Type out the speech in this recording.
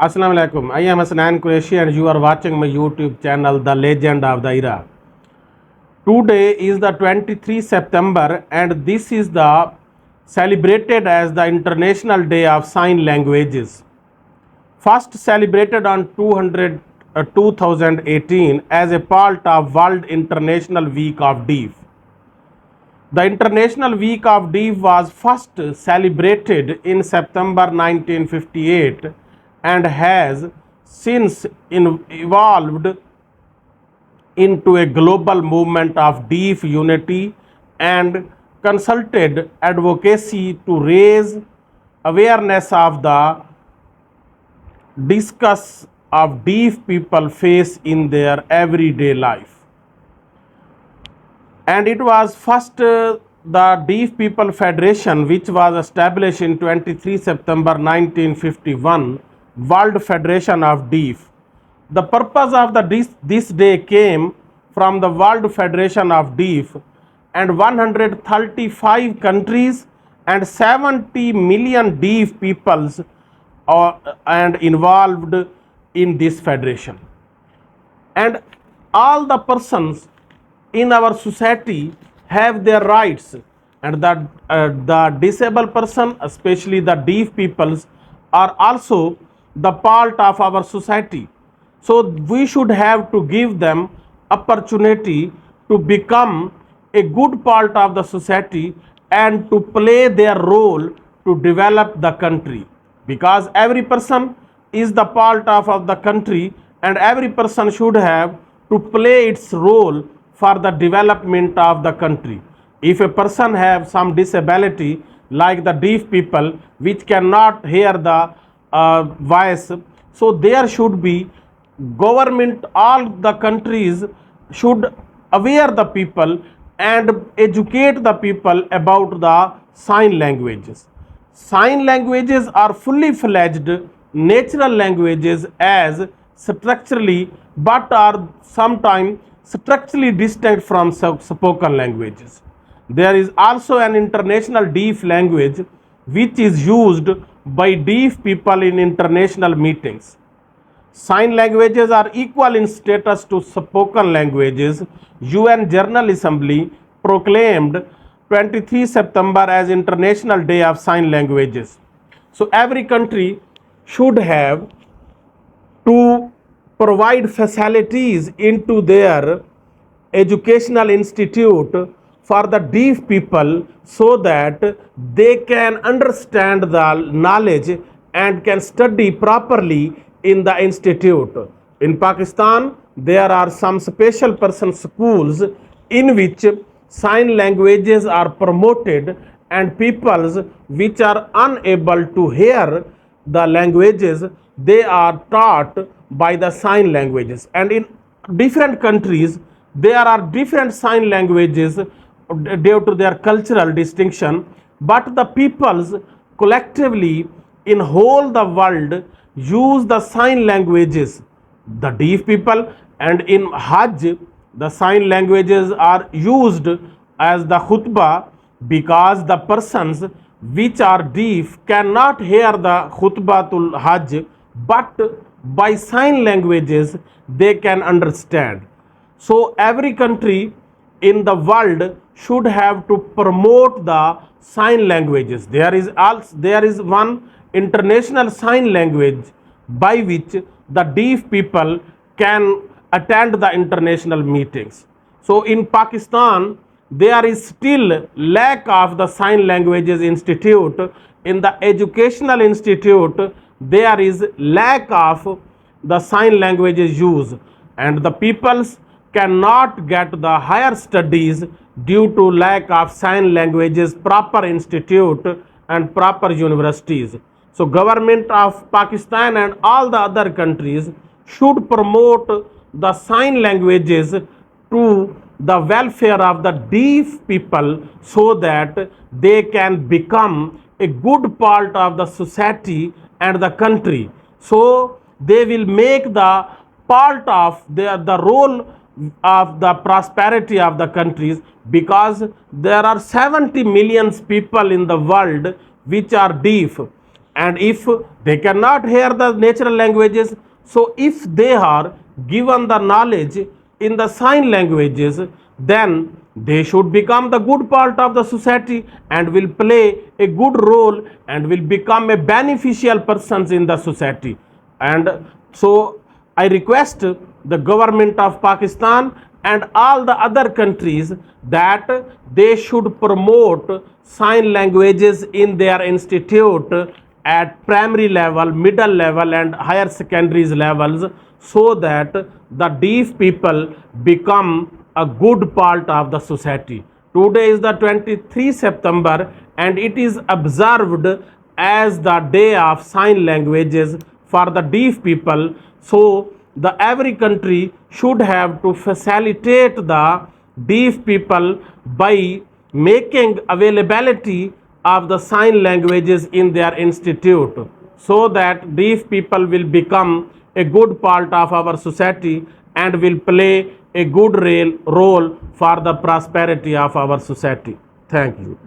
Assalamu alaikum. I am Hasnan Qureshi and you are watching my YouTube channel, The Legend of the Era. Today is the 23 September and this is the celebrated as the International Day of Sign Languages. First celebrated on 2018 as a part of World International Week of Deaf. The International Week of Deaf was first celebrated in September 1958 and has since evolved into a global movement of deaf unity and consulted advocacy to raise awareness of the discuss of deaf people face in their everyday life. And it was first the Deaf People Federation, which was established in 23 September 1951, World Federation of Deaf. The purpose of this day came from the World Federation of Deaf and 135 countries and 70 million deaf peoples and involved in this federation. And all the persons in our society have their rights, and the disabled person, especially the deaf peoples, are also the part of our society. So we should have to give them opportunity to become a good part of the society and to play their role to develop the country, because every person is the part of the country and every person should have to play its role for the development of the country. If a person have some disability like the deaf people which cannot hear the voice, so there should be government, all the countries should aware the people and educate the people about the sign languages. Sign languages are fully fledged natural languages as structurally but are sometimes structurally distinct from spoken languages. There is also an international deaf language which is used by deaf people in international meetings. Sign languages are equal in status to spoken languages. UN General Assembly proclaimed 23 September as International Day of Sign Languages. So every country should have to provide facilities into their educational institute for the deaf people so that they can understand the knowledge and can study properly in the institute. In Pakistan, there are some special person schools in which sign languages are promoted and peoples which are unable to hear the languages, they are taught by the sign languages. And in different countries, there are different sign languages due to their cultural distinction, but the peoples collectively in whole the world use the sign languages, the deaf people. And in Hajj, the sign languages are used as the khutbah, because the persons which are deaf cannot hear the khutbatul Hajj, but by sign languages they can understand. So every country in the world should have to promote the sign languages. There is one international sign language by which the deaf people can attend the international meetings. So in Pakistan, there is still lack of the sign languages institute. In the educational institute, there is lack of the sign languages use, and the peoples cannot get the higher studies due to lack of sign languages proper institute and proper universities. So government of Pakistan and all the other countries should promote the sign languages to the welfare of the deaf people so that they can become a good part of the society and the country. So they will make the part of the role of the prosperity of the countries, because there are 70 million people in the world which are deaf, And if they cannot hear the natural languages, so if they are given the knowledge in the sign languages, then they should become the good part of the society and will play a good role and will become a beneficial persons in the society. And so I request the government of Pakistan and all the other countries that they should promote sign languages in their institute at primary level, middle level and higher secondaries levels, so that the deaf people become a good part of the society. Today is the 23 September and it is observed as the day of sign languages for the deaf people. So the every country should have to facilitate the deaf people by making availability of the sign languages in their institute, so that deaf people will become a good part of our society and will play a good role for the prosperity of our society. Thank you.